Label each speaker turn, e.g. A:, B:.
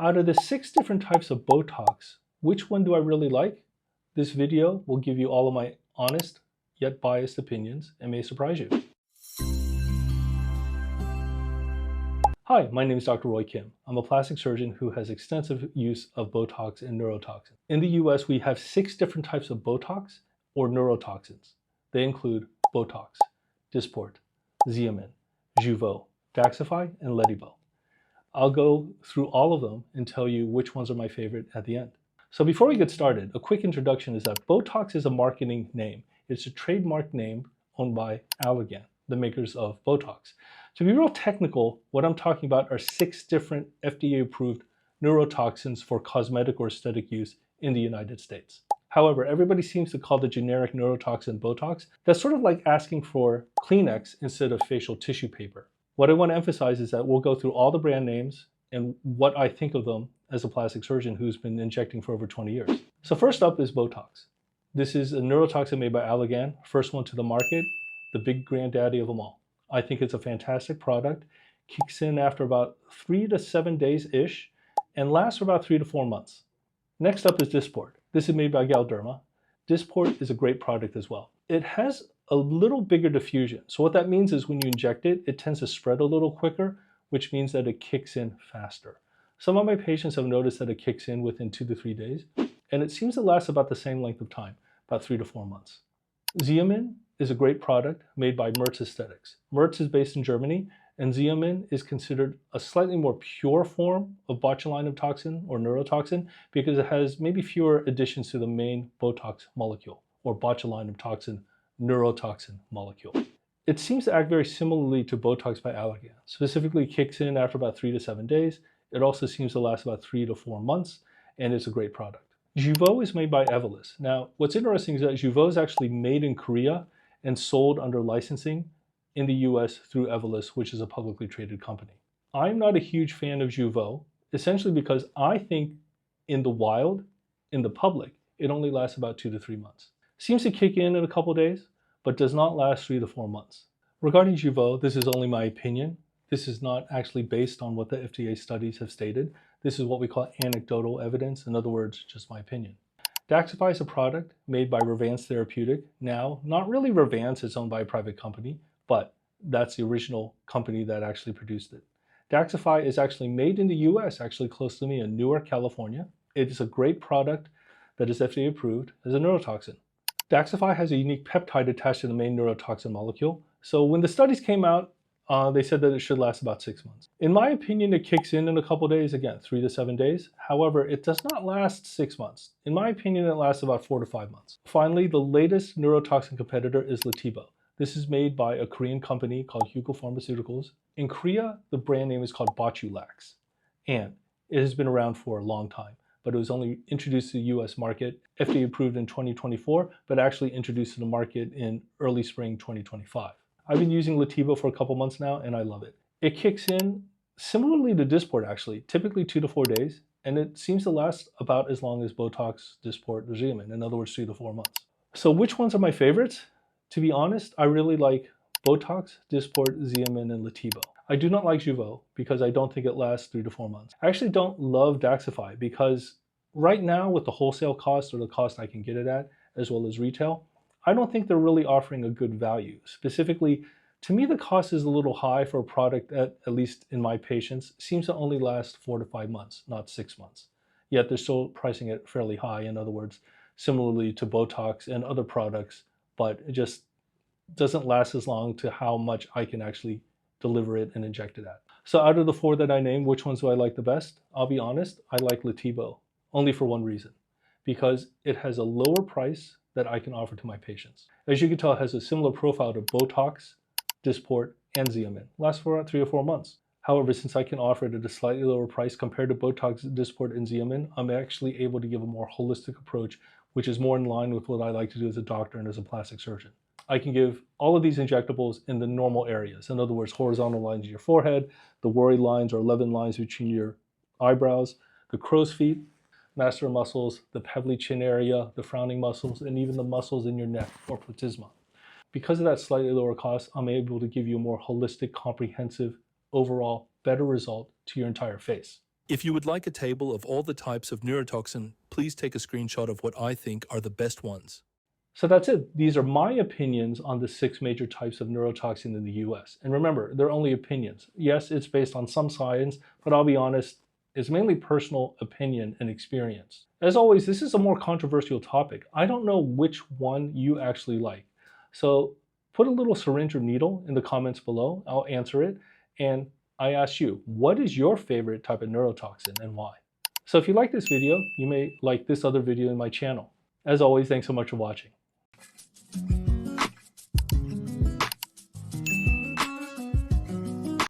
A: Out of the 6 different types of Botox, which one do I really like? This video will give you all of my honest yet biased opinions and may surprise you. Hi, my name is Dr. Roy Kim. I'm a plastic surgeon who has extensive use of Botox and neurotoxins. In the US, we have 6 different types of Botox or neurotoxins. They include Botox, Dysport, Xeomin, Jeuveau, Daxxify, and Letybo. I'll go through all of them and tell you which ones are my favorite at the end. So before we get started, a quick introduction is that Botox is a marketing name. It's a trademark name owned by Allergan, the makers of Botox. To be real technical, what I'm talking about are 6 different FDA-approved neurotoxins for cosmetic or aesthetic use in the United States. However, everybody seems to call the generic neurotoxin Botox. That's sort of like asking for Kleenex instead of facial tissue paper. What I want to emphasize is that we'll go through all the brand names and what I think of them as a plastic surgeon who's been injecting for over 20 years. So first up is Botox. This is a neurotoxin made by Allergan, first one to the market, the big granddaddy of them all. I think it's a fantastic product, kicks in after about 3 to 7 days-ish, and lasts for about 3 to 4 months. Next up is Dysport. This is made by Galderma. Dysport is a great product as well. It has a little bigger diffusion. So what that means is when you inject it, it tends to spread a little quicker, which means that it kicks in faster. Some of my patients have noticed that it kicks in within 2 to 3 days, and it seems to last about the same length of time, about 3 to 4 months. Xeomin is a great product made by Merz Aesthetics. Merz is based in Germany, and Xeomin is considered a slightly more pure form of botulinum toxin or neurotoxin because it has maybe fewer additions to the main Botox molecule or botulinum toxin neurotoxin molecule. It seems to act very similarly to Botox by Allergan. Specifically, kicks in after about 3 to 7 days. It also seems to last about 3 to 4 months, and it's a great product. Jeuveau is made by Evolus. Now, what's interesting is that Jeuveau is actually made in Korea and sold under licensing in the US through Evolus, which is a publicly traded company. I'm not a huge fan of Jeuveau, essentially because I think in the wild, in the public, it only lasts about 2 to 3 months. Seems to kick in a couple days, but does not last 3 to 4 months. Regarding Jeuveau, this is only my opinion. This is not actually based on what the FDA studies have stated. This is what we call anecdotal evidence. In other words, just my opinion. Daxxify is a product made by Revance Therapeutic. Now, not really Revance, it's owned by a private company, but that's the original company that actually produced it. Daxxify is actually made in the US, actually close to me in Newark, California. It is a great product that is FDA approved as a neurotoxin. Daxxify has a unique peptide attached to the main neurotoxin molecule. So when the studies came out, they said that it should last about 6 months. In my opinion, it kicks in a couple days, again, 3 to 7 days. However, it does not last 6 months. In my opinion, it lasts about 4 to 5 months. Finally, the latest neurotoxin competitor is Letybo. This is made by a Korean company called Hugel Pharmaceuticals. In Korea, the brand name is called Botulax, and it has been around for a long time, but it was only introduced to the US market, FDA approved in 2024, but actually introduced to the market in early spring 2025. I've been using Letybo for a couple months now, and I love it. It kicks in similarly to Dysport, actually, typically 2 to 4 days, and it seems to last about as long as Botox, Dysport, or Xeomin, in other words, 3 to 4 months. So which ones are my favorites? To be honest, I really like Botox, Dysport, Xeomin, and Letybo. I do not like Jeuveau because I don't think it lasts 3 to 4 months. I actually don't love Daxxify because right now with the wholesale cost or the cost I can get it at, as well as retail, I don't think they're really offering a good value. Specifically, to me, the cost is a little high for a product that, at least in my patients, seems to only last 4 to 5 months, not 6 months. Yet they're still pricing it fairly high, in other words, similarly to Botox and other products, but it just doesn't last as long to how much I can actually deliver it and inject it at. So out of the 4 that I named, which ones do I like the best? I'll be honest, I like Letybo, only for one reason, because it has a lower price that I can offer to my patients. As you can tell, it has a similar profile to Botox, Dysport, and Xeomin. Lasts for about 3 or 4 months. However, since I can offer it at a slightly lower price compared to Botox, Dysport, and Xeomin, I'm actually able to give a more holistic approach, which is more in line with what I like to do as a doctor and as a plastic surgeon. I can give all of these injectables in the normal areas. In other words, horizontal lines in your forehead, the worry lines or 11 lines between your eyebrows, the crow's feet, masseter muscles, the pebbly chin area, the frowning muscles, and even the muscles in your neck or platysma. Because of that slightly lower cost, I'm able to give you a more holistic, comprehensive, overall better result to your entire face.
B: If you would like a table of all the types of neurotoxin, please take a screenshot of what I think are the best ones.
A: So that's it. These are my opinions on the 6 major types of neurotoxin in the US. And remember, they're only opinions. Yes, it's based on some science, but I'll be honest, it's mainly personal opinion and experience. As always, this is a more controversial topic. I don't know which one you actually like. So put a little syringe or needle in the comments below. I'll answer it. And I ask you, what is your favorite type of neurotoxin and why? So if you like this video, you may like this other video in my channel. As always, thanks so much for watching.